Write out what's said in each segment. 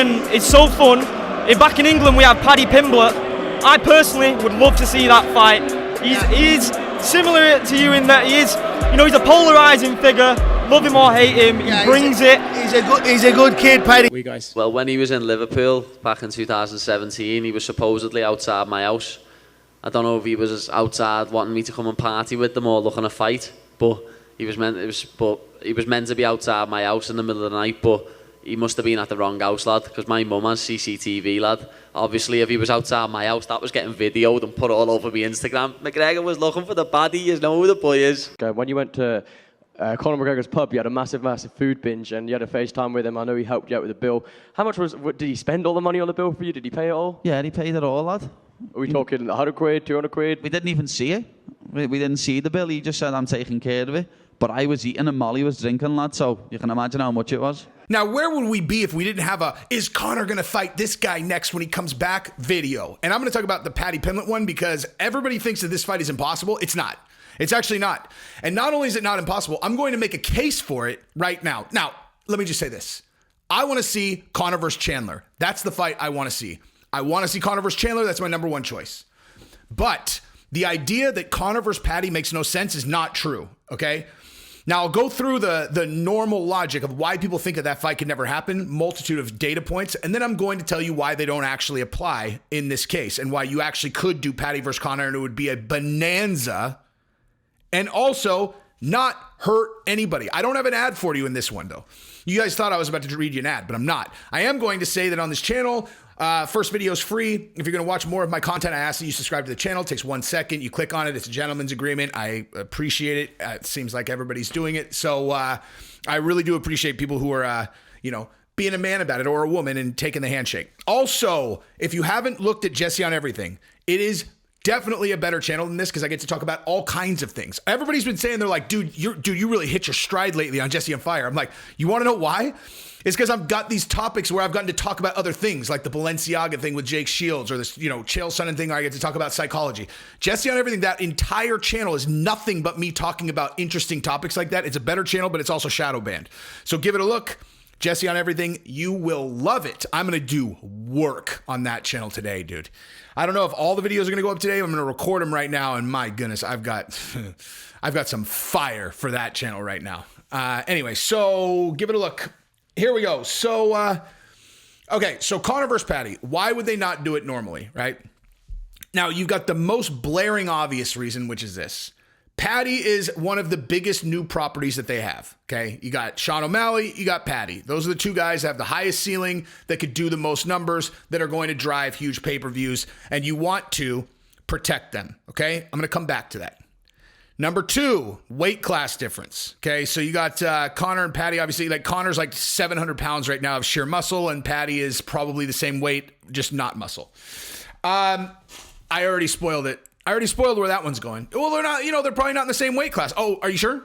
It's so fun. Back in England we have Paddy Pimblett. I personally would love to see that fight. He's similar to you in that he's a polarising figure. Love him or hate him, he brings it. He's a good kid, Paddy. We guys. Well, when he was in Liverpool back in 2017, he was supposedly outside my house. I don't know if he was outside wanting me to come and party with them or looking a fight, but he was meant to be outside my house in the middle of the night, but he must have been at the wrong house, lad, because my mum has CCTV, lad. Obviously, if he was outside my house, that was getting videoed and put all over my Instagram. McGregor was looking for the baddie, you know who the boy is. Okay, when you went to Conor McGregor's pub, you had a massive food binge, and you had a FaceTime with him. I know he helped you out with the bill. How much did he spend all the money on the bill for you? Did he pay it all? Yeah, he paid it all, lad. Are we talking 100 quid, 200 quid? We didn't even see it. We didn't see the bill. He just said, I'm taking care of it. But I was eating and Molly was drinking, lad, so you can imagine how much it was. Now, where would we be if we didn't have is Conor going to fight this guy next when he comes back video? And I'm going to talk about the Paddy Pimblett one because everybody thinks that this fight is impossible. It's not. It's actually not. And not only is it not impossible, I'm going to make a case for it right now. Now, let me just say this. I want to see Conor versus Chandler. That's the fight I want to see. I want to see Conor versus Chandler. That's my number one choice. But the idea that Conor versus Paddy makes no sense is not true, okay? Now, I'll go through the normal logic of why people think that fight could never happen, multitude of data points, and then I'm going to tell you why they don't actually apply in this case and why you actually could do Paddy versus Conor and it would be a bonanza and also not hurt anybody. I don't have an ad for you in this one, though. You guys thought I was about to read you an ad, but I'm not. I am going to say that on this channel, first video is free. If you're going to watch more of my content, I ask that you subscribe to the channel. It takes 1 second. You click on it. It's a gentleman's agreement. I appreciate it. It seems like everybody's doing it. So I really do appreciate people who are, being a man about it or a woman and taking the handshake. Also, if you haven't looked at Jesse on Everything, it is definitely a better channel than this because I get to talk about all kinds of things. Everybody's been saying, they're like, dude, you really hit your stride lately on Jesse on Fire. I'm like, you want to know why? It's because I've got these topics where I've gotten to talk about other things, like the Balenciaga thing with Jake Shields or this, Chael Sonnen thing where I get to talk about psychology. Jesse on Everything, that entire channel is nothing but me talking about interesting topics like that. It's a better channel, but it's also shadow banned. So give it a look. Jesse on Everything, you will love it. I'm going to do work on that channel today, dude. I don't know if all the videos are going to go up today. I'm going to record them right now, and my goodness, I've got some fire for that channel right now. Anyway, so give it a look. Here we go. So, okay, so Conor versus Paddy. Why would they not do it normally, right? Now, you've got the most blaring obvious reason, which is this. Paddy is one of the biggest new properties that they have, okay? You got Sean O'Malley, you got Paddy. Those are the two guys that have the highest ceiling, that could do the most numbers, that are going to drive huge pay-per-views, and you want to protect them, okay? I'm going to come back to that. Number two, weight class difference, okay? So you got Conor and Paddy, obviously. Like Conor's like 700 pounds right now of sheer muscle, and Paddy is probably the same weight, just not muscle. I already spoiled it. I already spoiled where that one's going. Well, they're not, they're probably not in the same weight class. Oh, are you sure?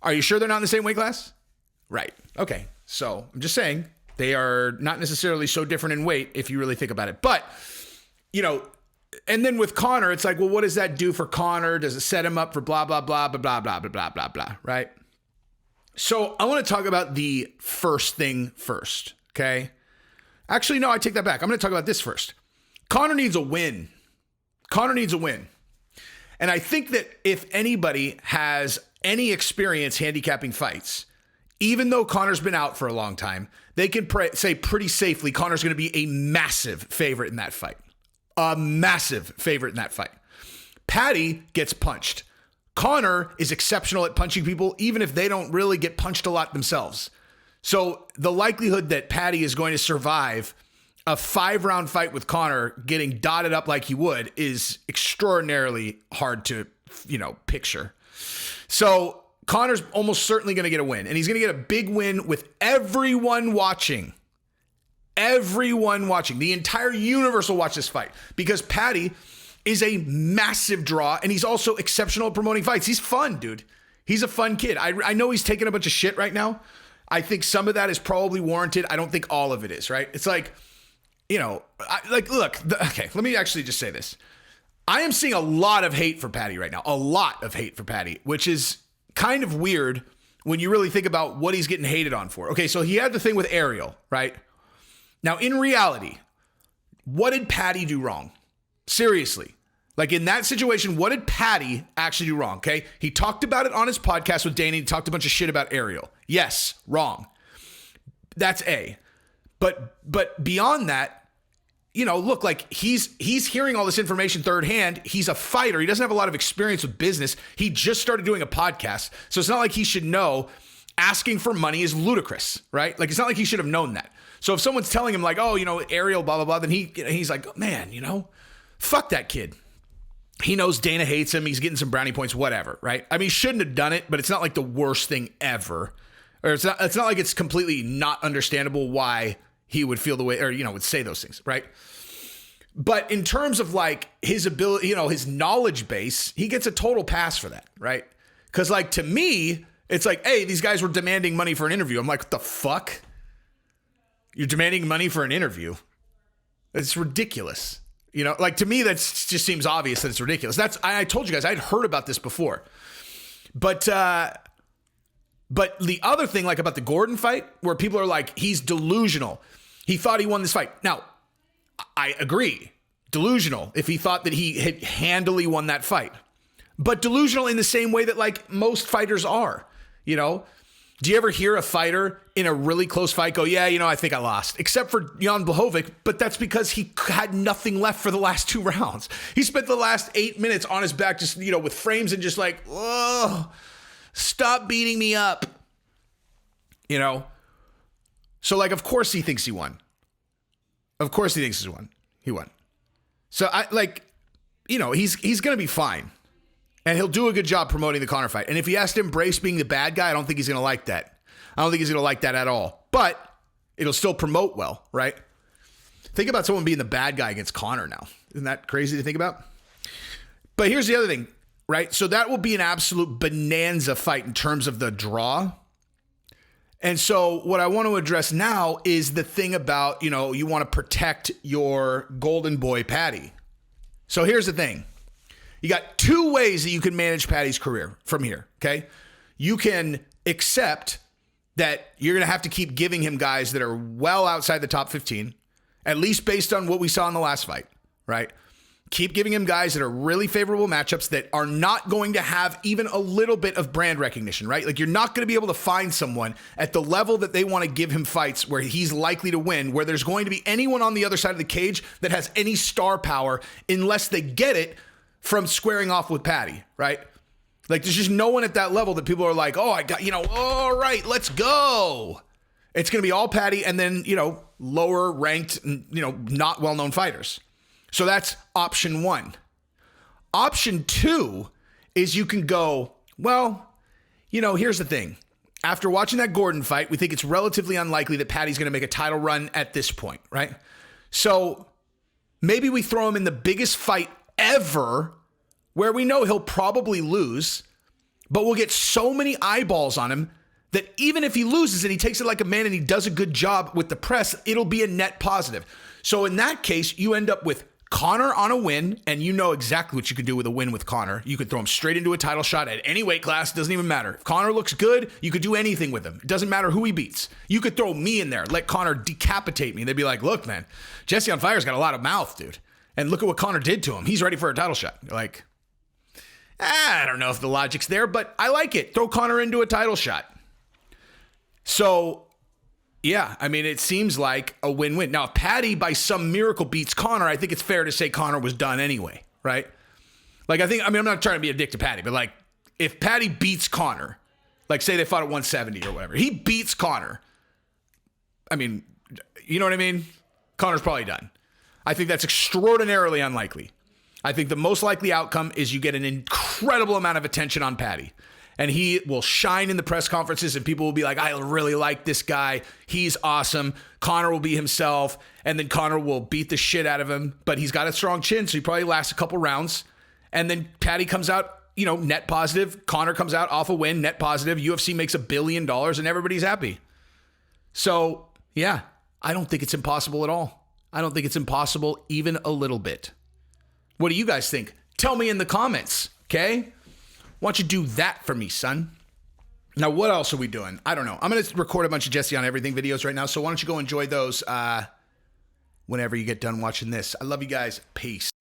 Are you sure they're not in the same weight class? Right. Okay. So I'm just saying they are not necessarily so different in weight if you really think about it. But, and then with Conor, it's like, well, what does that do for Conor? Does it set him up for blah, blah, blah, blah, blah, blah, blah, blah, blah, blah, right? So I want to talk about the first thing first, okay? Actually, no, I take that back. I'm going to talk about this first. Conor needs a win. Conor needs a win. And I think that if anybody has any experience handicapping fights, even though Conor's been out for a long time, they can say pretty safely Conor's going to be a massive favorite in that fight. A massive favorite in that fight. Paddy gets punched. Conor is exceptional at punching people, even if they don't really get punched a lot themselves. So the likelihood that Paddy is going to survive a 5-round fight with Conor getting dotted up like he would is extraordinarily hard to, picture. So Conor's almost certainly going to get a win, and he's going to get a big win with everyone watching. Everyone watching. The entire universe will watch this fight because Paddy is a massive draw, and he's also exceptional at promoting fights. He's fun, dude. He's a fun kid. I know he's taking a bunch of shit right now. I think some of that is probably warranted. I don't think all of it is, right? It's like, okay, let me actually just say this. I am seeing a lot of hate for Paddy right now. A lot of hate for Paddy, which is kind of weird when you really think about what he's getting hated on for. Okay, so he had the thing with Ariel, right? Now, in reality, what did Paddy do wrong? Seriously. Like in that situation, what did Paddy actually do wrong? Okay. He talked about it on his podcast with Danny. He talked a bunch of shit about Ariel. Yes, wrong. That's A. But beyond that, you know, look, like he's hearing all this information third hand. He's a fighter. He doesn't have a lot of experience with business. He just started doing a podcast. So it's not like he should know asking for money is ludicrous, right? Like it's not like he should have known that. So if someone's telling him like, oh, you know, Ariel, blah, blah, blah, then he's like, man, you know, fuck that kid. He knows Dana hates him. He's getting some brownie points, whatever, right? I mean, he shouldn't have done it, but it's not like the worst thing ever. Or it's not like it's completely not understandable why he would feel the way, or, you know, would say those things, right? But in terms of like his ability, you know, his knowledge base, he gets a total pass for that, right? Because like to me, it's like, hey, these guys were demanding money for an interview. I'm like, what the fuck? You're demanding money for an interview? It's ridiculous. You know, like to me, that just seems obvious that it's ridiculous. I told you guys, I'd heard about this before. But the other thing, like about the Gordon fight, where people are like, he's delusional. He thought he won this fight. Now, I agree. Delusional if he thought that he had handily won that fight. But delusional in the same way that like most fighters are, you know? Do you ever hear a fighter in a really close fight go, yeah, you know, I think I lost, except for Jan Blachowicz, but that's because he had nothing left for the last 2 rounds. He spent the last 8 minutes on his back, just, you know, with frames and just like, oh, stop beating me up, you know? So like, of course he thinks he won. Of course he thinks he won. He won. So I like, you know, he's going to be fine. And he'll do a good job promoting the Conor fight. And if he has to embrace being the bad guy, I don't think he's going to like that. I don't think he's going to like that at all. But it'll still promote well, right? Think about someone being the bad guy against Conor now. Isn't that crazy to think about? But here's the other thing, right? So that will be an absolute bonanza fight in terms of the draw. And so what I want to address now is the thing about, you know, you want to protect your golden boy, Paddy. So here's the thing. You got 2 ways that you can manage Paddy's career from here, okay? You can accept that you're going to have to keep giving him guys that are well outside the top 15, at least based on what we saw in the last fight, right? Keep giving him guys that are really favorable matchups that are not going to have even a little bit of brand recognition, right? Like you're not going to be able to find someone at the level that they want to give him fights where he's likely to win, where there's going to be anyone on the other side of the cage that has any star power unless they get it from squaring off with Paddy, right? Like there's just no one at that level that people are like, oh, I got, you know, all right, let's go. It's going to be all Paddy and then, you know, lower ranked, you know, not well-known fighters. So that's option 1. Option 2 is you can go, well, you know, here's the thing. After watching that Gordon fight, we think it's relatively unlikely that Paddy's going to make a title run at this point, right? So maybe we throw him in the biggest fight ever where we know he'll probably lose, but we'll get so many eyeballs on him that even if he loses and he takes it like a man and he does a good job with the press, it'll be a net positive. So in that case, you end up with Conor on a win, and you know exactly what you could do with a win with Conor. You could throw him straight into a title shot at any weight class. Doesn't even matter. If Conor looks good, you could do anything with him. It doesn't matter who he beats. You could throw me in there, let Conor decapitate me. They'd be like, look, man, Jesse on Fire's got a lot of mouth, dude. And look at what Conor did to him. He's ready for a title shot. You're like, I don't know if the logic's there, but I like it. Throw Conor into a title shot. So, yeah, I mean, it seems like a win-win. Now, if Paddy, by some miracle, beats Conor, I think it's fair to say Conor was done anyway, right? Like, I'm not trying to be a dick to Paddy, but like, if Paddy beats Conor, like say they fought at 170 or whatever, he beats Conor. I mean, you know what I mean? Conor's probably done. I think that's extraordinarily unlikely. I think the most likely outcome is you get an incredible amount of attention on Paddy. And he will shine in the press conferences and people will be like, I really like this guy. He's awesome. Conor will be himself. And then Conor will beat the shit out of him. But he's got a strong chin, so he probably lasts a couple rounds. And then Paddy comes out, you know, net positive. Conor comes out off a win, net positive. UFC makes $1 billion and everybody's happy. So, yeah, I don't think it's impossible at all. I don't think it's impossible even a little bit. What do you guys think? Tell me in the comments, okay? Why don't you do that for me, son? Now, what else are we doing? I don't know. I'm going to record a bunch of Jesse on Everything videos right now, so why don't you go enjoy those whenever you get done watching this. I love you guys. Peace.